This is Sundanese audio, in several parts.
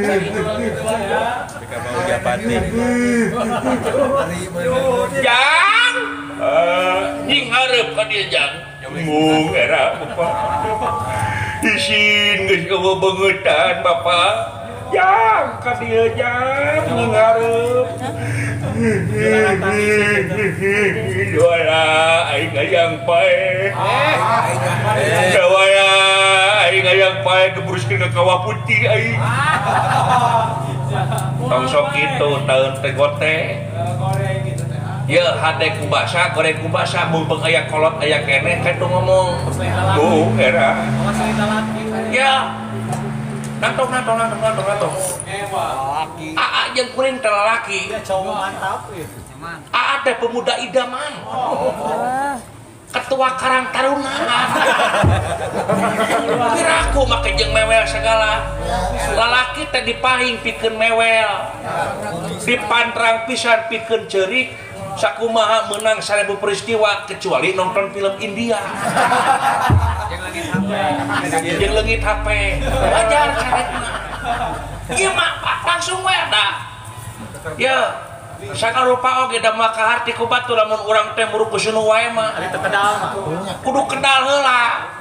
Mereka mau japati. Jang, nying harap kan dia jang. Mung era bapak. Isin geus eueuh beungetan bapak. Jang ka dieu jang nying harap. Doa aing hayang pae. Doa aing hayang pae keburuskeun ka kawah putih aing. Tong sok kitu taeun teh gote. Ya hade kubasa, goreng kubasa, mumpung aya kolot aya keneh kan tuh ngomong. Bu, era. Ya. Nantong. Aa jeung kuring teh lalaki. Mantap ya. Aa teh pemuda idaman. Ketua Karang Taruna. Kiraku make jeung mewel segala. Lalaki teh dipahing pikeun mewel. Dipantrang pisan pikeun ceurik. Sakumaha menang 1000 peristiwa kecuali nonton film India. Jeung leungit HP. Wajar caretna. Ieu mah langsung we da. Ya, sakarupa oge da mah kaharti ku batu lamun urang teh murukuskeun wae mah. Ari teu kedal mah. Kudu kedal heula.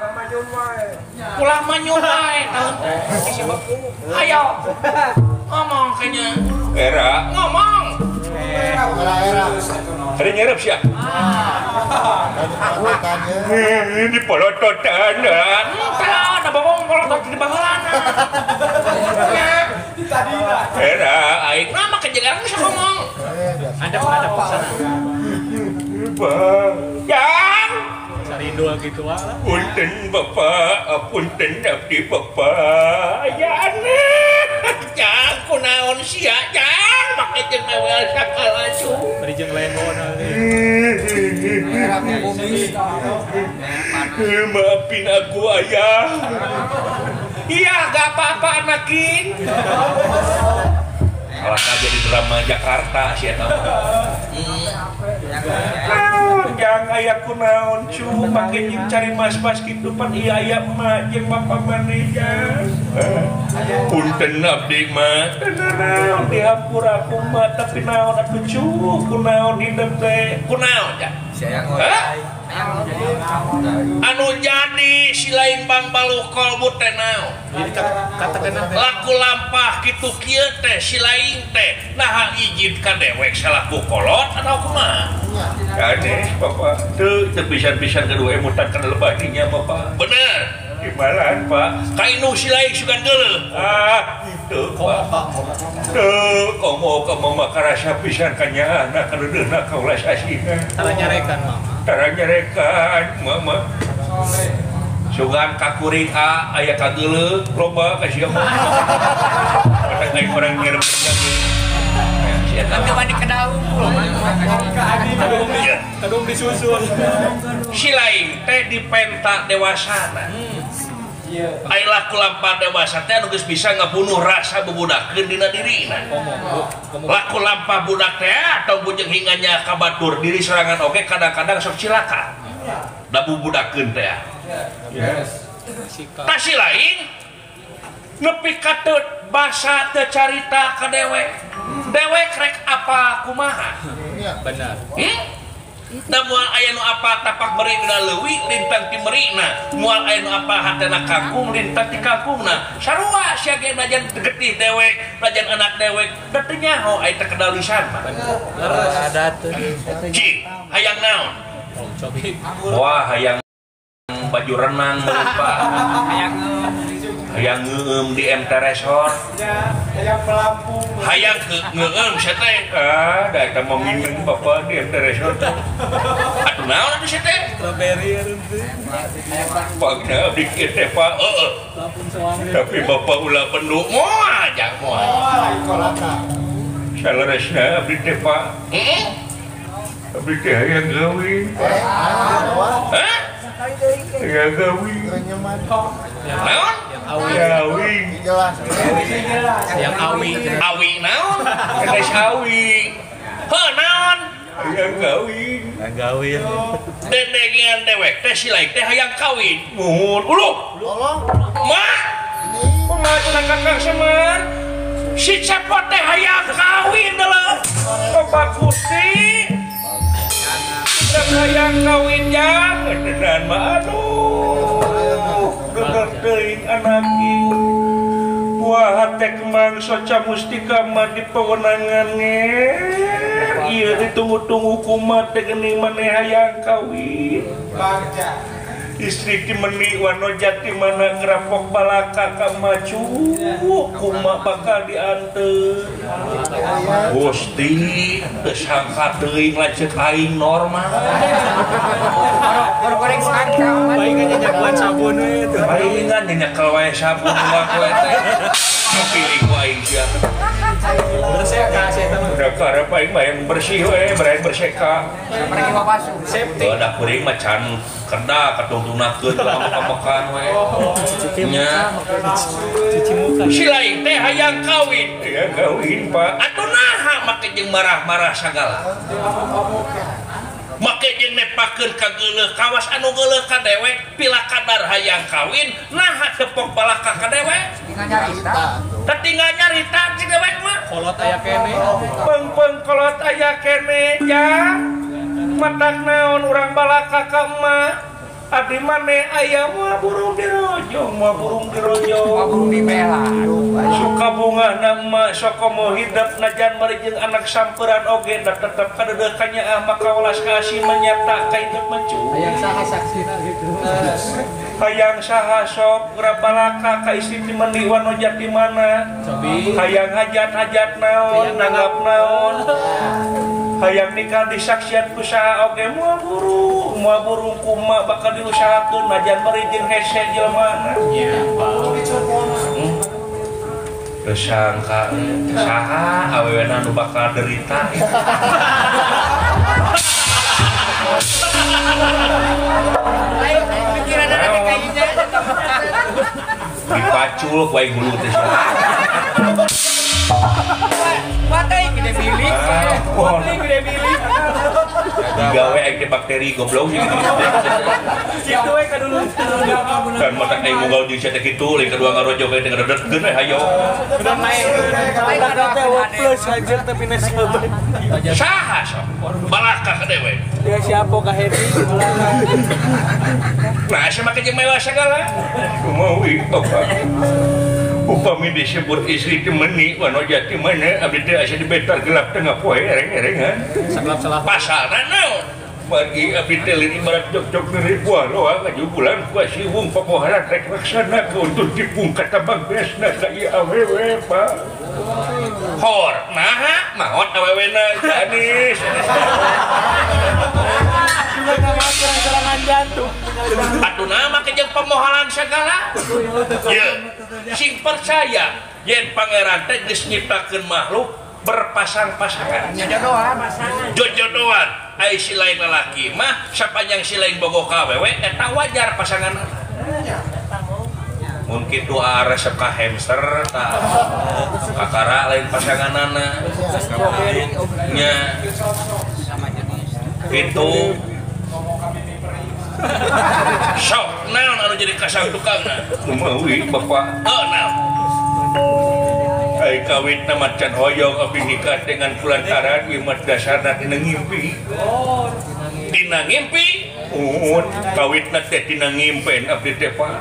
Ulah manyun wae taun teh. Ayo. Ngomong kayaknya. Era, ngomong. Ada nyerap siya? Di polototan dan ada bawang polotot di banggalan. Era, aik nama kejagaan bisa ngomong. Ada sana. Yang Sarindo gitu lah. punten bapak, punten abdi bapak. Ya aneh, jangan kunaon sia, jangan pakai jeung mewel sakala cu. Beri jeung lengon. Maafin aku ayah. Iya, gak apa-apa anakin. Kalau jadi drama Jakarta sih eta mah. Jangan aya kunaon cu, make jeung cari mas-mas kitu pan iya aya emak jeung bapak maneja. Punten abdi mah, tenang dihampur aku mah tapi naon atuh cu, kunaon hidup teh. Kunaon ya? Anu jadi si lain Bang Baluh kolbu teh naon? Kata kenal Laku lampah kitu kieu teh si lain teh naha ijin ka dewek salaku kolot atau kumaha? Aneh bapak, teu pisan-pisan kedua emutan kana lebadinya bapak. Bener. Gimana pak? Kainu si lain sugan geuleuh. Itu pak. Teu komo makarasa pisan kanyaana kadeuna kaulas asina. Tara nyarekan mah. Tara nyarekan mama. Sugan kakuring aya kageuleuh loba ka sia mah. Orang lain orang ngirim Tapi mandi kedaung Kadung disusun. si lain teh dipenta dewasana. Ai laku lampah dewasa teh anu geus bisa ngabunuh rasa bebudakeun dina dirina. Laku lampah budak teh atau bujeng hinganya kabatur diri serangan oge kadang-kadang sok cilaka. Da bubudakeun teh. Tah si lain nepi ka teu basa teu carita ka dewek. Dewek rek apa kumaha? Benar. Da moal aya nu apa tapak meurina leuwih lintang ti meurina, moal aya nu apa hatena kangkung lintang ti kangkungna. Sarua sia ge najan getih dewek, najan anak dewek, da teu nyaho aya teh kedal lisan mah. Ada tuh. Ci, hayang naon? Cobi. Wah, hayang baju renang lupa. Hayang ngeueum di MT Resort. Hayang pelampung. Hayang ngeueum sia teh. Da eta mah minum bapak di MT Resort. Atuh naon atuh sia teh? Strawberry teh. Pagna abdi kieu teh Pak. Pelampung suami. Tapi bapak ulah pendu moal jang moal. Saleresna abdi teh Pak. Abdi teh hayang gawin. Hah? Hayang gawin. Naon? Awi. Yang awi. Awi naon? Geus awi. Heuh naon? Hayang gawin. Gawin. Dendengan dewek teh si lain teh hayang kawin. Muhun uluh. Mak. Pengajian Kakang Semar. si cepot teh hayang kawin lah Bapak Gusti dan hayang kawin jangan mah aduh bener teuing anak ieu wah teh kemang soca mustika mah di pewenangannya ieu ditunggu-tunggu kumaha teh geuning maneh hayang kawin istri ti meni wano jati mana ngerapok balaka ka maju kumaha bakal dianteur Gusti teu sangka teuing lanceuk aing normal goreng sangka Baik aja nyakuan sabun we teu. aing kan nyekel wae sabun wae teh pilih ku aing sia Bersih ka sia teh. udah karep aing mah yang bersih we berain berseka pergi wawasu Safety. udah kuring macan kerda katungtunakeun kamu-kamukan we nya Cuci muka. si lain teh hayang kawin ya kawin Pak atuh naha make jeung marah-marah sagala make jeung nepakeun ka geuleuh kawas anu geuleuh ka dewek pila kadar hayang kawin naha tepok balaka ka dewek tinggal nyarita tinggal nyarita si dewek mah Kolot aya kene. peng kolot aya kene ya matak naon urang balaka ka emak abdi maneh aya moal burung dirojong burung di bela suka bunga nama sokomo hidup najan merijeng anak samperan oge da tetep kadeudeukanya maka welas kasih menyata ka hidup mencu Hayang saha saksina gitu. hayang saha sok grabalaka ka istri ti meni wano jati mana Cobi. hayang hajat naon nanggap naon hayang nikah disaksian ku saha oge moal burung kumaha bakal diusahakeun najan merijeng hese jelmana Iya, Pak. tersangka saha awewena nu bakal derita pikiran ada kayaknya dipacul wae hulu teh watai gede bilik watai gede bilik digawe ake bakteri goblok gitu Situ we ka dulu. dan mata kayak mugal jeung sia teh kitu lain kedua ngarojo kayak teh ngededetkeun we hayo Udah main. Plus aja tapi nasi abad. saha sok balaka ka dewe Ya siapa ka Hedi? nah asa make jeung mewah sagala kumaha ieu bapak upami disebut istri teh meuni wano jati mana abdi teh asa dibetar gelap tengah poe ereng-erengan Saklap salah. pasarna naon bagi abdi teh lain ibarat jok-jok neuri buah loa kajubulan ku siwung pamohalan rek laksana untuk dipung kata bagesna ka ieu awewe Pak hor naha maot awewena gadis Serangan jantung. atuh nama ke jeung pamohalan sagala ye sing percaya yen pangeran teh geus nyiptakeun makhluk berpasang-pasangan jodohan ai si lain lalaki mah sapanjang si lain bogoh ka awewe eta wajar pasangan mungkin doa resep ka hamster ka kakara lain pasanganana nya itu sok naon anu jadi kasang tukangna kumaha bapak naon ai kawitna macan hoyong abdi nikah dengan kulantaran ieu mah dasarna tina ngimpi tina ngimpi kawitna teh tina ngimpen abdi teh Pak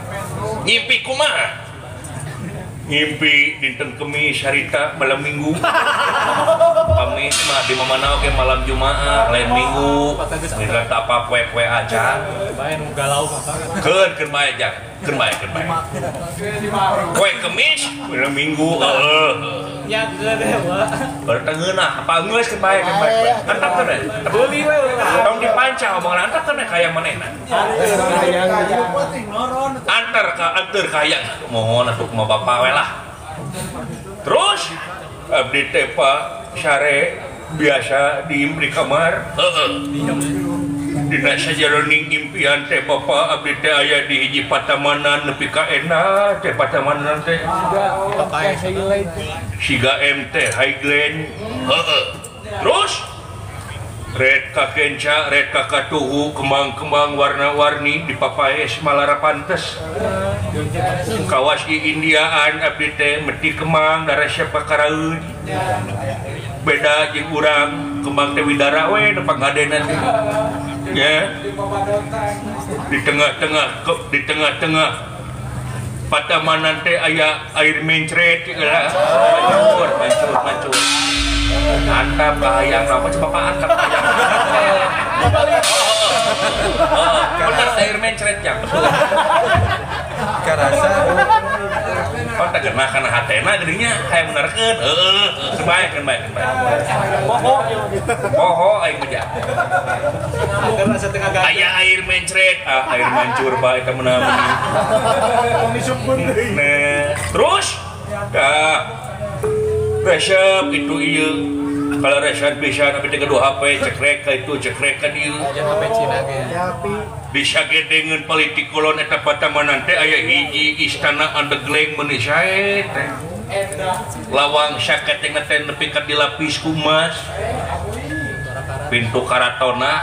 ngimpi kumaha ngimpi dinten Kemis harita malam Minggu Kamis mah di mana oke malam Jumaah lain Minggu nggak tak apa kue aja Bae nu galau Pak. keun bae aja keun bae kue Kemis malam Minggu Ya gede, Pak. bertengeunah apa geus keun bae antapkeun we Beuli we. tong dipanca omongan antapkeun we hayang manehna antar ka hayang mohon atuh kumaha bapak we lah terus abdi teh Pak sare biasa diem di kamar dina sajaroning impian teh bapak abdi teh aya di hiji patamanan nepi ka enak teh patamanan teh Pakai highlight. siga MT Highland terus red kakenca, red kakatuhu, kembang-kembang warna-warni di papaes malara pantes. Kawas di Indiaan abdi teh meti kembang darah siapa karaeun. Beda jeung urang kembang teh widara we nepang gadenan ya. Di tengah-tengah patamanan teh aya air mencret lah. Mancur. Antap kahayang apa coba Pak antap kahayang. Bener air mencret yang. Karasa Oh tak kena karena hatena gedinya kayak benerkeun. Baik. Poho aing beja. Aya air mencret, air mancur bae eta meunang. Terus resep itu iya. Kalau resep bisa tapi teh kedua HP cekrek ka itu cekrek ka dieu. HP Cina ge. Bisa ge dengan politik kulon eta patamanan teh aya hiji istana Andegleng meuni sae teh. Lawang syaket teh teh nepi ka dilapis ku emas. Pintu karatona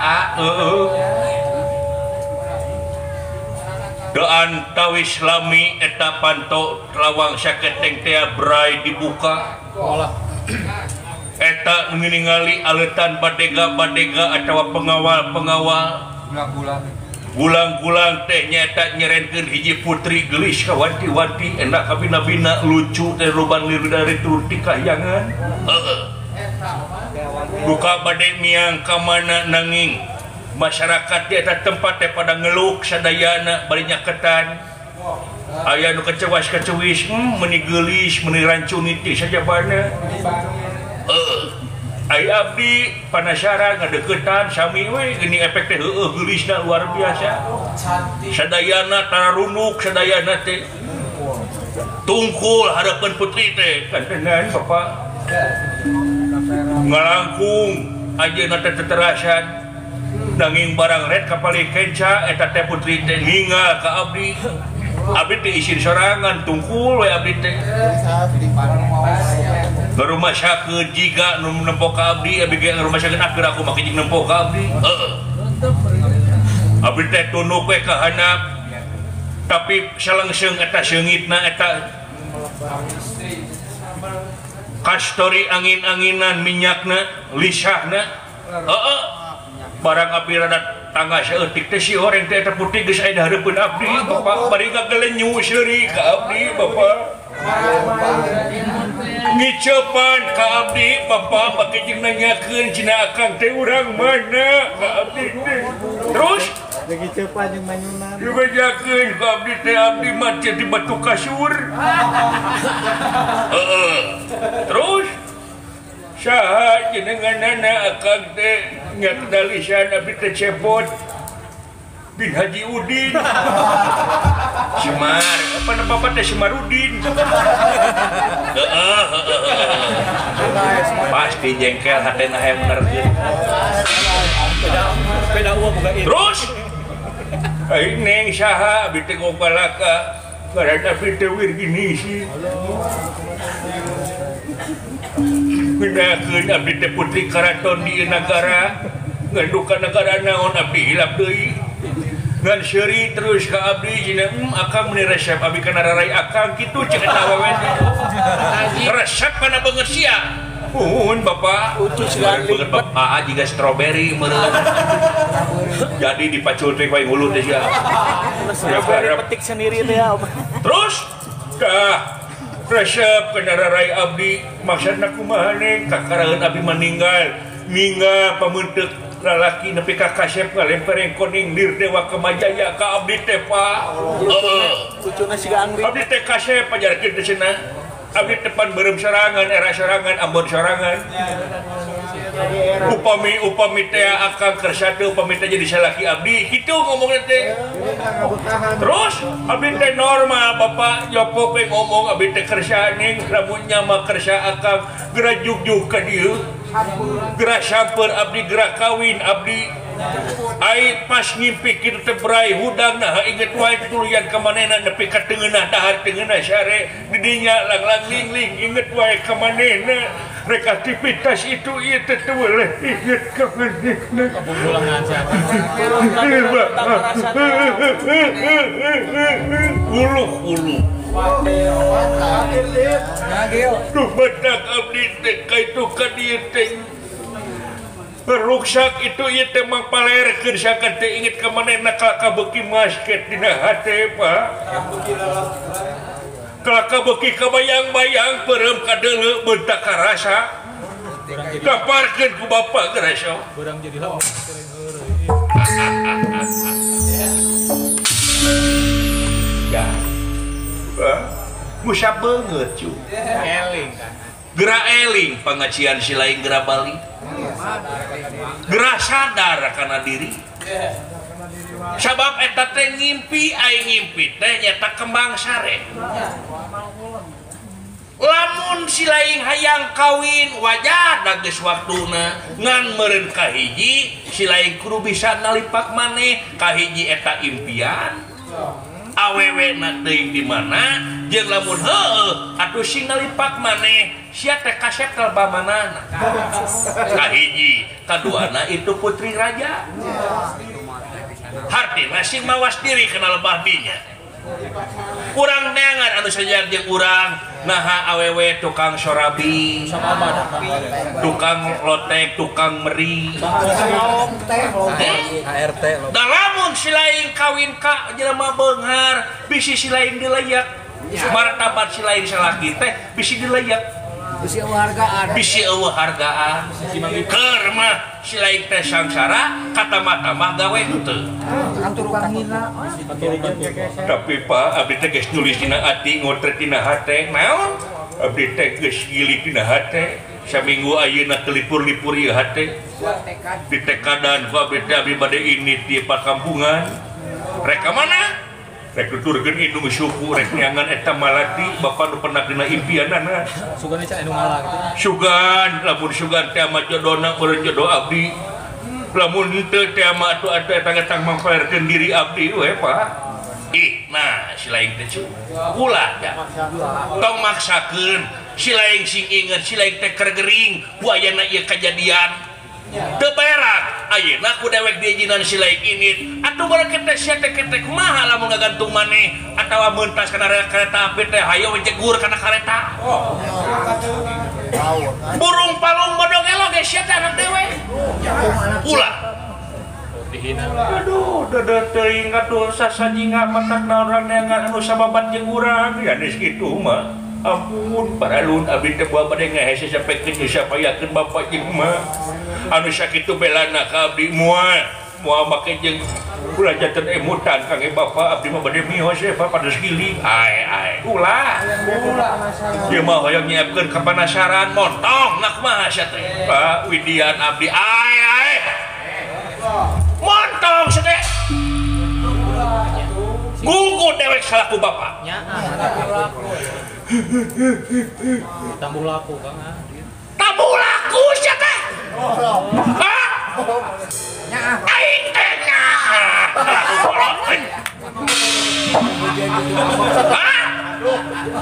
Doan tawis lami eta panto lawang syaket teh brai dibuka. Eta ningali aletan badega atawa pengawal gulang-gulang teh nyata nyerenkeun hiji putri gelis ka wanti-wanti enak ka bina-bina lucu teh loban liru dari turun ti kahyangan. Buka bade miang ka mana nanging masyarakat di eta tempat teh pada ngeluk sadayana bari nyaketan. Aya nu kecewas-kecewis meuni geulis meuni rancuni ti sajabana. Aya abdi panasaran ngadeukeutan sami we geuning efek teh geulisna luar biasa. Sadayana tararunuk sadayana teh tungkul harapan putri teh kantenan Bapak. Ngalangkung ajeuna teh teterasan nanging barang red kapali kenca eta teh putri teh ninggal ka abdi. Abdi teh isin sorangan tungkul we abdi teh. Rumah syakeun jiga nu nempo ka abdi abdi ge rumah syakeun akhir aku make jeung nempo ka abdi. Abdi teh tunduk we ka handap. Tapi salengseung eta seungitna eta kastori angin-anginan minyakna lisahna. Barang abdi rada tangga saeutik teh si horeng teh eta putih geus aya hareupeun abdi Bapak bari gagelenyu seuri ka abdi Bapak. Ngicepan ka abdi Bapak make jeung nanyakeun cenah akang teh urang mana ka abdi teh. Terus lagi cepat jeung manyunan. dibejakeun ka abdi teh abdi mah di batu kasur. Terus saha jenenganana akang teh nya kedalisan abdi teh cepot bin Haji Udin. Semar, apa nama teh Semarudin. Pasti jengkel hatena hayang benerkeun. Sepeda uang buka ini. Terus aing neng saha abdi teh ngopalaka ngaran abdi teh Wirgini sih. Ngeundakeun abdi teh putri karaton di negara ngaduka negara naon abdi hilap deui. Ngan seuri terus ka abdi cenah akang meuni resep abdi kana rarai akang kitu ceuk eta awewe. Resep kana beungeut sia. Nuhun Bapak. Ucus galih. Bapak jiga strawberry meureun. Jadi dipacul teh wae hulu teh sia. Petik sendiri teh ya. Terus dah resep kana rarai abdi maksudna kumaha neng kakaraeun abdi meninggal pamunteuk lalaki nepi ka kasep ngalempereng koning lir dewa kemajaya ka abdi teh Pak. Ucuna siga angri. Abdi teh kasep pajarkeun teh cenah. Abdi teh pan beureum sorangan, era sorangan, ambon sorangan. Upami teh akang kersatu upami teh jadi salaki abdi kitu ngomongna teh. Terus abdi teh normal Bapak Jopo pe ngomong abdi teh kersa ning lamun nya mah kersa akang geura jugjug ka dieu. Geura samper abdi geura kawin abdi. Ai pas ngimpi kitu teh brai hudang nah inget wae tuluyan ka manehna nepi ka teungeunah dahar teungeunah sare di dinya lang-lang ling-ling inget wae ka manehna rek aktivitas itu ieu teh teu boleh inget ka manehna. Kebulangan siapa? Ulu. Duh badak abdi teh kaitu ka dieu teh. Ruksak itu ieu teh mangpalerkeun sakan teh inget ka manehna ka beuki masket dina hate Pak. Kelaka beuki kabayang-bayang perem kadeuleu bentak karasa. Kaparkeun ku bapa gerasa. Urang jadi lawan. Ya. Musa beungeut cu. Eling kan. Gera eling pangacian si lain gera bali. Gera sadar kana diri. Sabab eta teh ngimpi aing ngimpi teh nyata kembang sare. Lamun si lain hayang kawin wajar da geus waktuna ngan meureun ka hiji si lain kudu bisa nalipak maneh ka hiji eta impian. Awewe na teuing di mana jeung lamun heueuh atuh sing nalipak maneh sia teh kasep kalbamanana. Ka hiji, kaduana itu putri raja. Hartina sing mawas diri kana lebah dinya. Urang neangan anu sajar jeung urang naha awewe tukang sorabi, tukang lotek, tukang meri. ART Da lamun si lain kawin ka jelema beunghar bisi si lain dilayak. Martabat si lain salaki teh bisi dilayak. Bisi eueuh hargaan. Keur mah si lain teh sangsara kata-mata gawe henteu. Tapi Pak abdi teh geus nulis dina ati ngotret dina hate. Naon? Abdi teh geus gilik dina hate. Saminggu ayeuna teu lipur-lipur ieu hate. Ditekadan ku abdi teh abdi bade init di pakampungan. Rek ka mana? Rek tuturkeun indung suku rek nyangan eta malati bapa nu pernah kena impianana. Sugan ca anu ngalah gitu. Sugan, lamun sugan teh mah jodona meureun jodoh abdi. Lamun henteu teh mah atuh eta ngetang mangpalerkeun diri abdi we Pak. Ih, nah si lain teh ulah ya. Tong maksakeun si lain sing inget si lain teh keur gering buayana ieu kajadian. Teu berak ayeuna ku dewek diijinan si lain init atuh barang teh sia teh ketek kumaha lamun ngagantung maneh atawa meuntas kana kereta api teh hayo jegur kana kareta. Burung palung bodong elo ge sia teh anak dewe. Ulah. Aduh, dada teuing atuh sasajinga matakna urang neangan anu sababat jeung urang ya geus kitu mah. Ampun paralun abdi teh bawa bade ngahese sampikeun sapayakeun bapa jeung emak. Anu sakitu belana ka abdi moal make jeung kulajaten emutan kangge bapa abdi mah bade mihos Pak pados giling. Ai ulah. Ieu mah hoyong nyiapkeun kapanasaran montong nak kumaha sia teh. Pak Widian abdi ai. Montong sete. Gugu dewek salaku bapa. Tambung laku Kang. Tambung laku sia teh. Hah? Aing teh nyaha. Hah?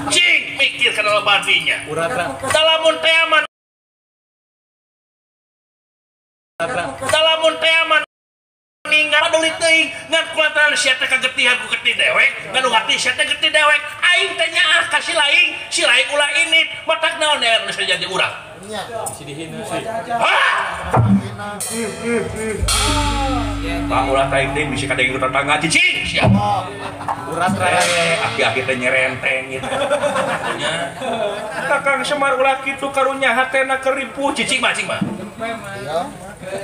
Cing mikir kana lebadinya. Dalamun teh aman. Dalamun teh aman. Ninggal deuli teuing ngan kulantaran sia teh kagetihan ku geti dewek ngan hati sia teh geti dewek aing teh nyaah ka si lain ulah init matak naon aya nu jadi urang nya si dihina sih Pak ulah teh teh bisi kadeng tetangga cicing sia urat rek aki-aki teh nyerenteng gitu nya Kakang Semar ulah kitu karunya hatena keripuh cicing macing mah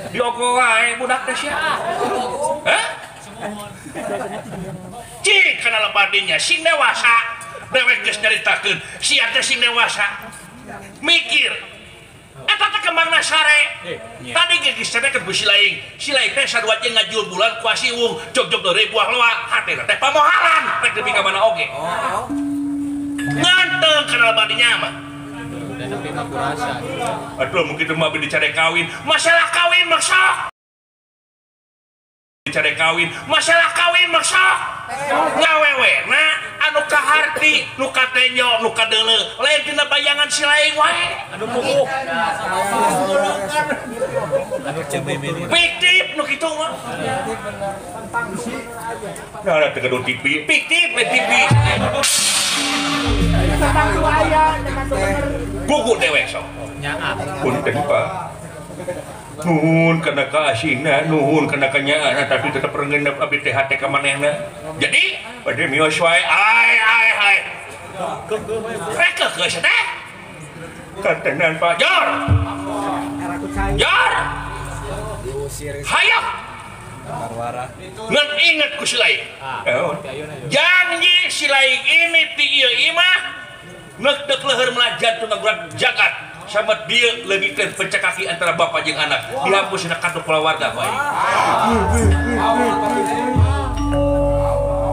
dioko wae budak teh sia. Hah? Cik kana lebadinya sing dewasa. Dewek geus nyaritakeun, sia teh sing dewasa. Mikir. Eta teh kembangna sare. Tadi geus cadekeun ku si laing teh sadua jeung ngajul bulan ku asiung jog-jog deure buah loa, hatena teh pamohalan rek nepi ka mana oge. Nganteng kana lebadinya mah. Aduh mungkin itu mah dicari kawin masalah kawin maksok dicari kawin masalah kawin maksok ngawewe nah anu kaharti nu katenyo nu kadeuleu lain tina bayangan si laing wae anu puguh fiktif nu kitu mah nah teu kudu TV fiktif we TV gugu dewek sok nyaah punten Pak nuhun kana kaasihna nuhun kana kanyaana tapi tetep rengenep abdi teh hate ka manehna jadi bade mios wae ai rek geus teh kantenan Pak Jor hayang ngan inget ku si lain janji si lain ini ti ieu imah neuk leher melajat tuna gurat jagat sama dia lebih ke pencekaki antara bapak jeung anak dihapus na kartu keluarga bae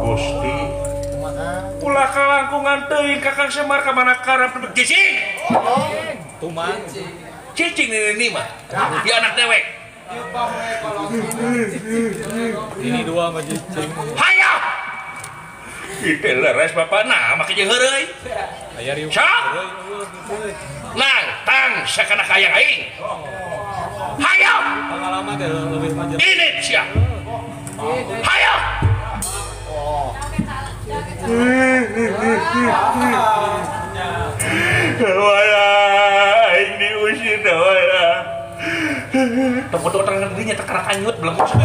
Gusti ulah kalangkungan teuing Kakang Semar ka mana karep cicing tuman cicing ini mah di anak dewek ini dua mah cicing hayang itu leres bapak nah make jeung heureuy aya riu nang tang sakana kaya aing hayang pengalaman teh lebih panjang ini sia hayang wala aing diusir wala toko terang dirinya tekarak anyut belum usah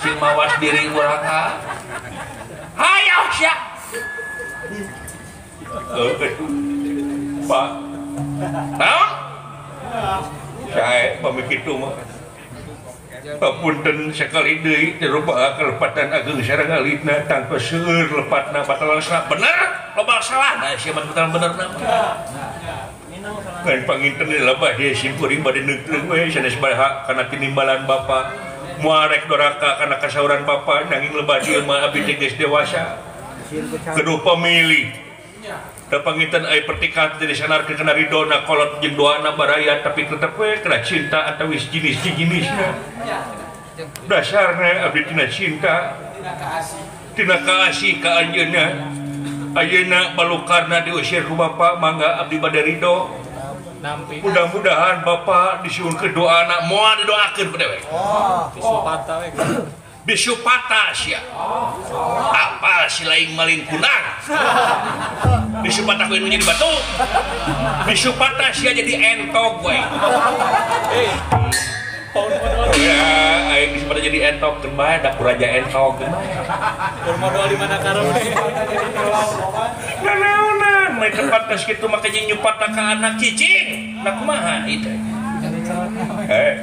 si mawas diri urang hayo sia Pak naon saya pamit kitu mah papunten sekali deui dirubah kelepatan ageng sareng alitna tanpa seueur lepatna batal bener loba salah nah sia mah bener ngan panginten lebah dia simpuring bade neutreung we sanes baraha kana tinimbalan bapa muarek doraka kana kasauran bapa nanging lebah dieu mah abdi teh geus dewasa kudu pamilih da panginten aya pertikahan teh disanarkeun kana ridona kolot jeung doana baraya tapi tetep we kana cinta antawis jinis-jinisna dasarna abdi tina cinta tina kaasih ka anjeunna ayeuna balukarna diusir ku bapa mangga abdi bade ridho nampi mudah-mudahan bapak disuhun doa anak moal didoakeun ku dewek bisupata we bisupata sia apa si lain malin kunang bisupata ku jadi batu bisupata sia jadi entog we ya aing bisupata jadi entog keun bae da kuraja entog keur modal di mana karep nanaonan mai tempat geus kitu make jeung nyupat ka anak cicing nah kumaha itu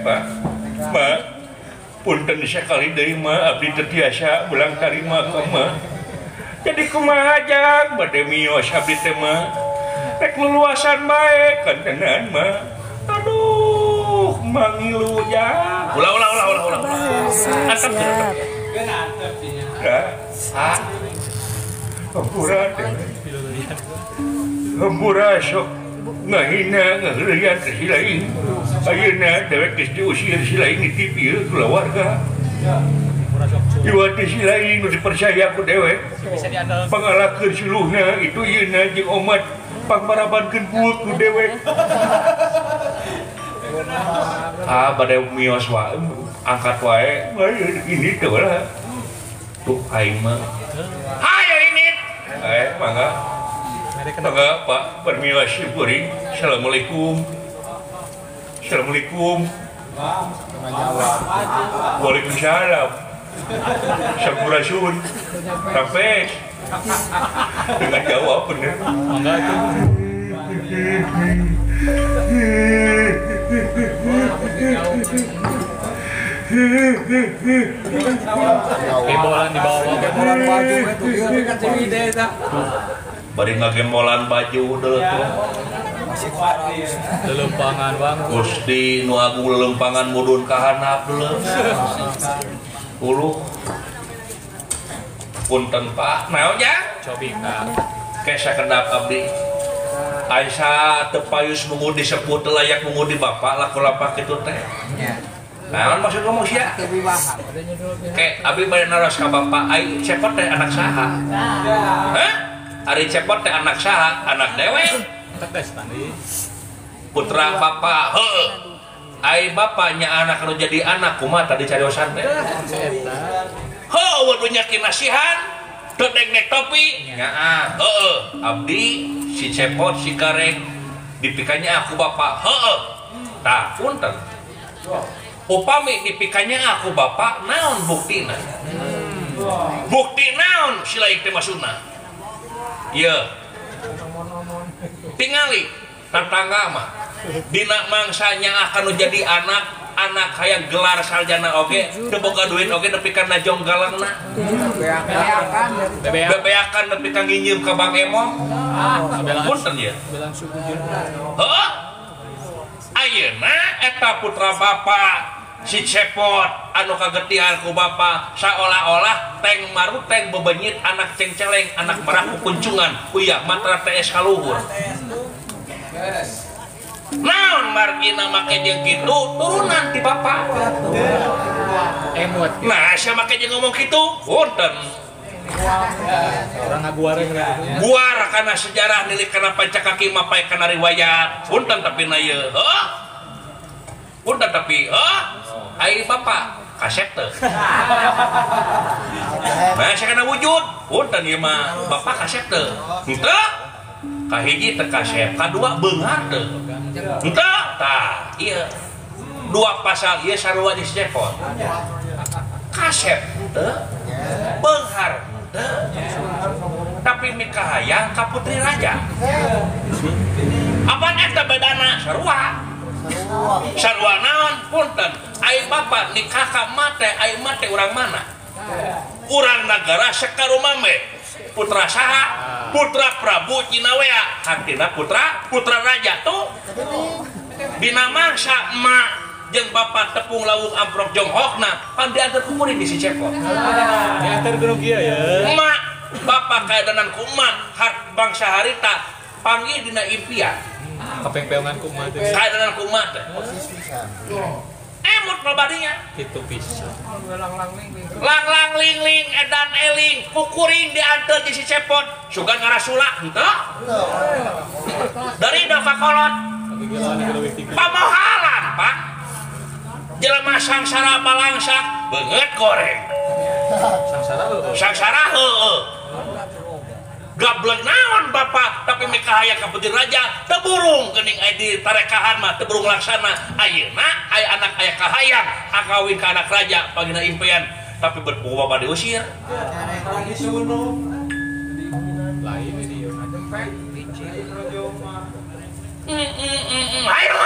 Pak Mak punten sekali deui mah abdi teu tiasa ulang tarima mah jadi kumaha jang bade mios abdi teh mah rek leluasan bae kantenan mah aduh mangilu jang ulah antep ya hampura sok ngahina ngaheureyan ke si lain ayeuna dewek geus diusir si lain di TV keluarga iwati si lain nu dipercaya ku dewek pangalakeun suluhna itu ieuna jeung omat pangmarabankeun buuk ku dewek bade mios wae angkat wae ini teh lah tuh aing mah hayo ini mangga Pak permila syukuri assalamualaikum waalaikumsalam sampurasun sampai dengan jawab bener mangga Gembolan di bawah gembolan baju itu dia kan ide eta. Bari ngagembolan baju deuleu tuh. Lelempangan Bang. Gusti nu agung lelempangan mudun ka handap deuleu. Uluh. Punten Pak, naon ya? Cobika. Kesa kendap abdi. Aisyah tepayus mengudi seput layak mengudi bapak laku lapak itu teh. Nah, maksud ngomong sia. Kayak abi bade naros ka bapak, ai cepot teh anak saha? Hah? Ari cepot teh anak saha? Anak dewe. Putra bapak, heueuh. Ai bapaknya anak anu jadi anak kumaha tadi cariosan teh? Heueuh wadunya kinasihan. Dek topi, nyaa, abdi si cepot si kareng dipikanya aku bapak, tak punten. Upami dipikanya aku bapak, naon buktina? Bukti naon silaik teh maksudna? Iya, tingali tetangga mah, dina mangsanya akan jadi anak hayang gelar sarjana oge teu boga duit oge nepi ka najong galangna bebeakan nepi ka nginjem ka Bang Emong punten ya heuh ayeuna eta putra bapak si cepot anu kagetihan ku bapak saolah-olah teng maru teng bebenyit anak cengceleng anak meraku kuncungan uya matra TS kaluhur naon margina make jeung kitu turunan ti bapak emot nah sia make jeung ngomong kitu punten orang ngaguareng guar kana sejarah nilik kana pancakaki mapai kana riwayat punten tapi na ieu punten tapi ai bapak kasep teh nah sia kana wujud punten ieu mah bapak kasep teh henteu kahiji teu kasep kadua beungar teh entah, tah, iya, dua pasal iya sarua di cepot, kasep, benghar, tapi mikahayang ka putri raja. Apaan eta bedana sarua? Sarua naon punten, ai bapak nikah ka mate, ai mate urang mana? Urang nagara Sekarumame. Putra saha? Putra Prabu Cinawea. Kantina putra raja tuh. Dina mangsa emak jeung bapak tepung lawung amprok jonghokna pan diantar ku murid di si cepot. Diantar ku kieu ya. Emak bapak kaedanan ku emak bangsa harita panggil dina impian. Kepengpeongan ku emak teh. Kaedanan ku emak teh. Emut pribadinya kitu pisan. Lang ling edan eling kukuring diantar di si cepot sugan ngarasula henteu dari da kakolot pamohalan pak jelema sangsara balangsak beungeut goreng sangsara heueuh gablek naon bapak tapi mikahaya ka putri raja teu burung geuning aya di tarekahan mah teu burung laksana ayeuna aya anak aya kahayang akawin ka anak raja pagina impian tapi berbuah pada diusir lain video ayo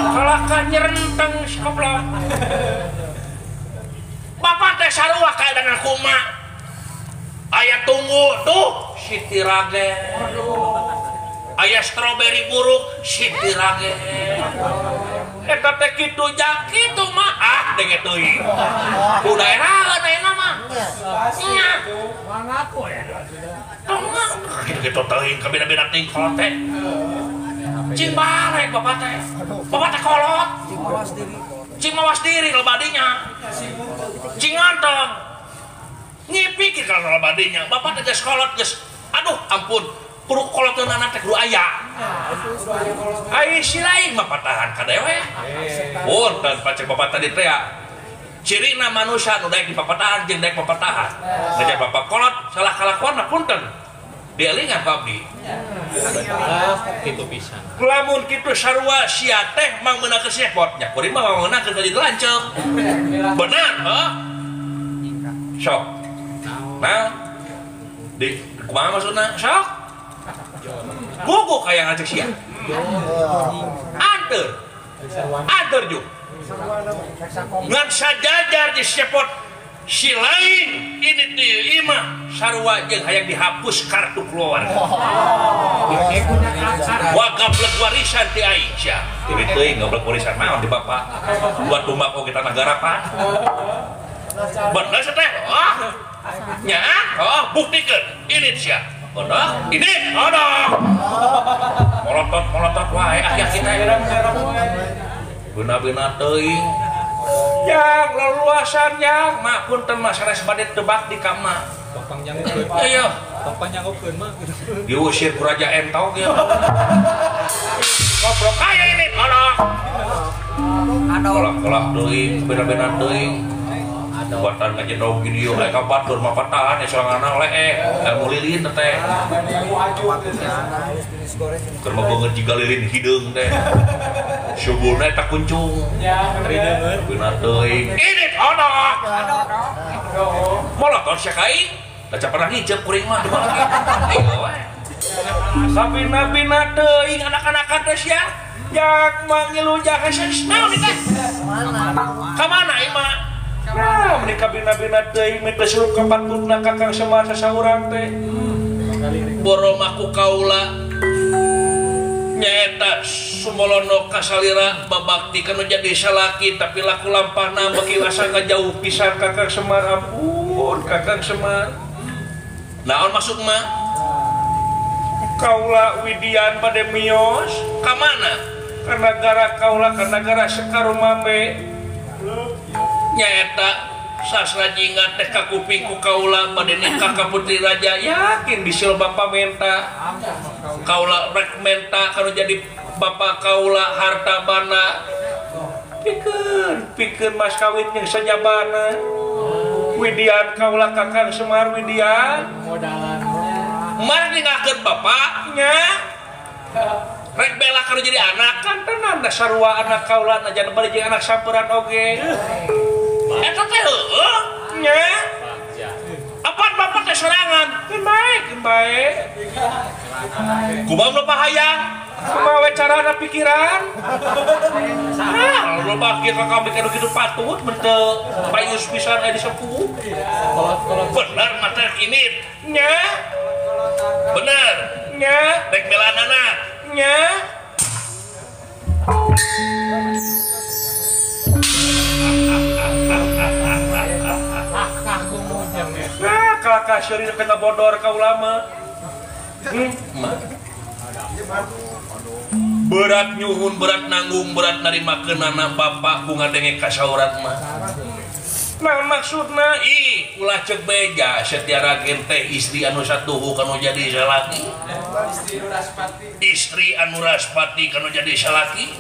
kalau kan nyerenteng skoplok bapak teh sarua kaedangan kumaha aya tunggu tuh Siti Ragen aya stroberi buruk Siti Ragen eta teh kitu jak kitu mah denge teuing ku daerah ayeuna mah nya mangaku ya kitu teuing ka beda-beda tingkol teh cing barek bapak teh kolot cing mawas diri lobadinya cing ngantong ngipik kalau badinya bapak teh kolot geus aduh ampun kudu koloteun anak teh kudu aya ai silaing mah patahan ka dewe punten pacek bapak tadi teh cirina manusia nu daek di papatahan jeung daek papatahan ngajak bapak kolot salah kalakuan punten dielingan ku abdi kitu pisan lamun kitu sarua sia teh mang meunang ke cepot nya kuring mah meunang ke jadi lanceuk bener heuh sok nah di kumaha maksudna sok guguk kayak ngajak sia anter juk ngan sajajar di cepot si lain ini di imah sarua jeung hayang dihapus kartu keluarga wagablek warisan ti Aisyah ti teuing gablek warisan naon di bapak buat tumbako kita negara pak bener teh nya buktikan ini sia Odok, ini odok. Molotot wae aya kita beuna-beuna teuing. Yang leluasan yang mak punten mas sanes bade tebak di kamar. Topang nyangupkeun. Ayo, Topang nyangupkeun mah. diusir ku raja entog ya. Goblok kaya ini odok. Kolak-kolak teuing, beuna-beuna teuing. Buatan ngajedog video aya kabatur mah patahan ya sorangan leeh ilmu lilin teh keur mah beungeut jiga lilin hideung teh subulna eta kuncung beuna teuing ini odok molotot sia kai da pernah ngijep kuring mah dua lagi ayo we sabina-bina teuing anak-anakan teh sia jak mangilu jak naon teh ka mana ieu mah. Nah, mereka bina-bina teuing minta suruh ke patutna kakang Semar sasaurang teh. Borom aku kaula nyaeta sumolono kasalira babakti kana jadi salaki tapi laku lampahna beki asa ngajauh pisan kakang Semar ampun kakang Semar. Naon maksud mah? Kaula Widian bade miyos ka mana? Ka nagara kaula ka nagara Sekarumame. Nyaeta sasra jingat teh ka kuping ku kaula bade nikah ka putri raja yakin bisil bapa menta kaula rek menta kanu jadi bapa kaula harta bana pikeun mas kawin jeung sajabana Widian kaula kakang Semar Widian mar ninggalkeun bapaknya rek bela kanu jadi anak kan tenan da sarua anak kaula najan bari jeung anak sampeuran oge. Eta teh heueuh nya. Apan bapak teh sorangan? Keun bae. Kumaha nu pahayang? Kumaha we carana pikiran? Nah, lu bakir ka kami kanu kitu patut mun teu payus pisan aya di sepuh. Bener mah teh ini nya. Bener nya, rek belanana nya. Nah, kelakah syari kena bodor ka ulama. Berat nyuhun, berat nanggung, berat narimakeun anak bapak bunga denge kasaurat mah. Nah maksudna ulah cek beja setiara teh istri anu satuhu kanu jadi salaki. Istri anu raspati kanu jadi salaki.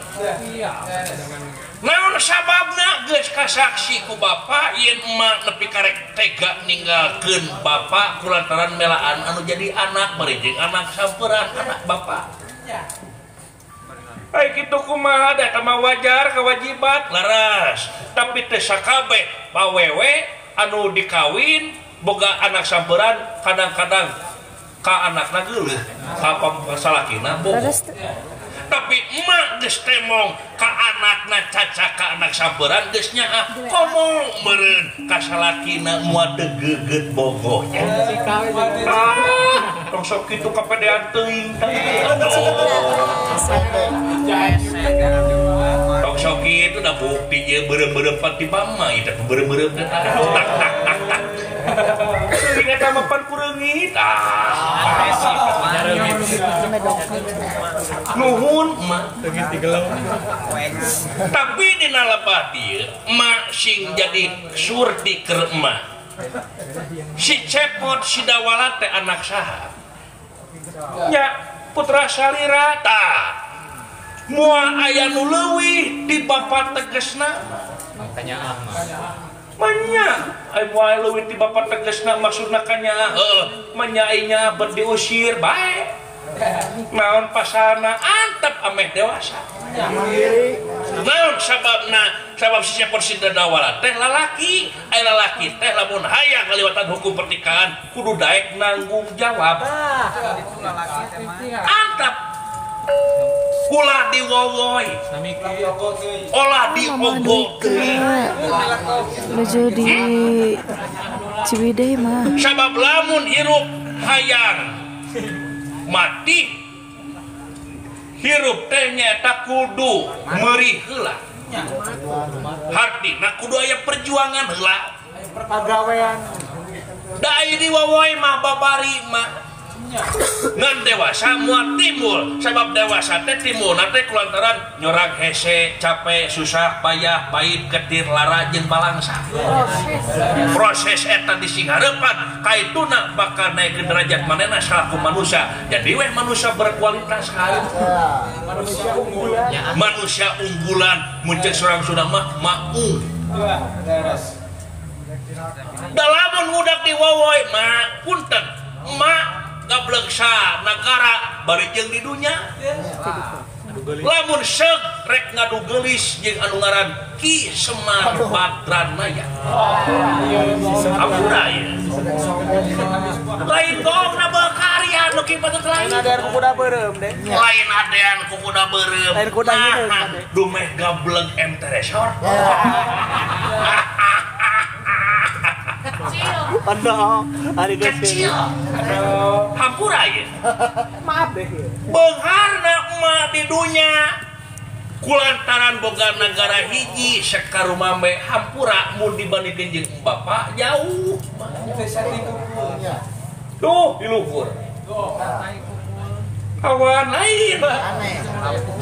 Naon sababna geus kasaksi ku bapa yen emak nepi karek tega ninggalkeun bapa kulantaran melaan anu jadi anak bari jeung anak sampeuran anak bapa. Ai kitu kumaha da mah wajar kewajiban laras tapi teu sakabeh pawewe anu dikawin boga anak sampeuran kadang-kadang ka anakna geuleuh ka salakina bohong. Tapi emak geus temong ka anakna caca ka anak sampeuran geus nyaah komong meureun ka salakina moal teu geugeut bogohnya. Tong sok kitu kapedean teuing teh. Tong sok kitu da bukti ieu beureum-beureum pati mama ieu teh beureum-beureum teh tak. Teuing eta mah pan kureungit. Nuhun emak tapi dina lebah dieu emak sing jadi surti keur emak si cepot si dawala teh anak saha nya putra salira tah moal aya nu leuwih di bapa tegesna tanya manya ai moal leuwih di bapa tegesna maksudna kanya manyainya ber diusir bae. Naon pasana antep ameh dewasa. Naon sabab si cepot si dadawala teh lalaki, ai lalaki teh lamun hayang ngaliwatan hukum pernikahan kudu daek nanggung jawab. Antep ulah diwowoy, olah diogo teuing. Menuju di Ciwidey mah. Sabab lamun hirup hayang mati hirup teh nyaeta kudu meurih heula hartina kudu aya perjuangan heula pagawean da aya di wawoy mah babari mah ngan dewasa muat timbul sabab dewasa teh timbul nanti kulantaran nyorang hese capek susah payah pahit ketir lara jeung balangsa proses eta disingharepan kaituna bakal naik ke derajat manehna salaku manusia jadi weh manusia berkualitas kali manusia unggulan muncul seorang sudah mah maung dalamun budak diwowoy mak punten mak gableksa negara bari jeung di dunya lamun seug rek ngadu geulis jeung anu ngaran Ki Semar Badranaya ampura ya lain gongna bekarya nu kieu patut lain adean ku kuda beureum deh lain adean ku kuda beureum lain kuda hideung dumeh gableng emteresor Aduh, hari kecil hampura ya maaf deh beungharna emak di dunya kulantaran boga negara hiji sakaruma mah hampura mun dibandingkeun jeung bapak jauh tuh di luhur awan lain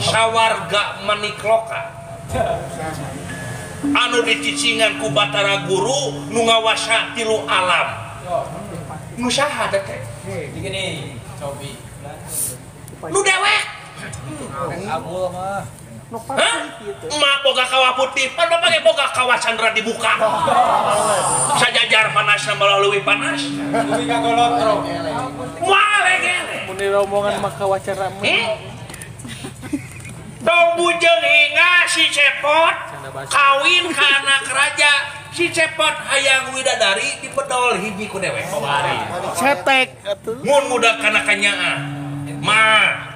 sawarga manikloka anu dicicingan ku Batara Guru nu ngawasa tilu alam nu saha teh Gini, cobi. nu dewek Abul mah. hah? Emak boga kawah putih pan bapak ge boga kawah Chandra dibuka sajajar panasna melalui panas Kuwi kagolotro. moal gene mun di rombongan mah kawacara tong bujeng hinga si Cepot kawin ka anak raja si Cepot hayang widadari di pedol hiji ku dewek babari cetek atuh mun muda kana kanyaa mah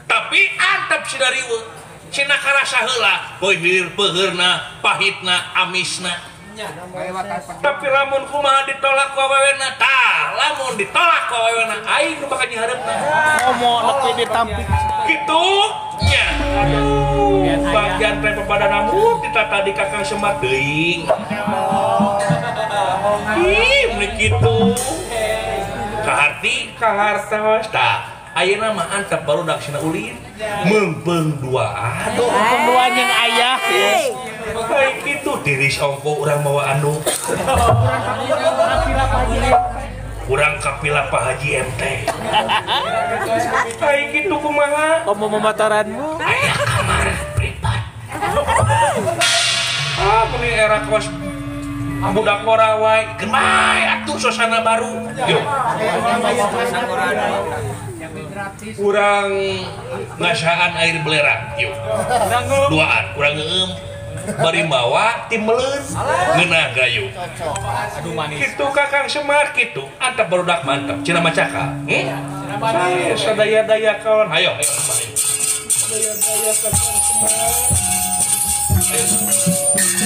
tapi antep si dari cina karasa heula peuheurna pahitna amisna tapi lamun kumaha ditolak ku awewena tah lamun ditolak ku awewena aing nu bakal nyihareupna ngomong nepi ditampik gitu nya aduh bagian teh pepada namun ditata di Kakang Semar teuing ih mun kitu kaharti kahartos tah ayeuna mah antep barudak sina ulin meungpeung duaan pemduaan yang ayah kayak gitu tiris ongko urang mawa anu urang kapila Pak Haji MT kayak gitu kumaha ngomong memataranmu aya kamar privat meni era kos budak morawai gemay atuh suasana baru yuk kurang ngasaan air belerang yuk duaan kurang ngeum bari mawa tim meleun ngeunah gayu Aduh manis. kitu Kakang Semar kitu antep barudak mantep cenah macaka sadaya-daya kawan hayo sadaya-daya Kakang Semar ayo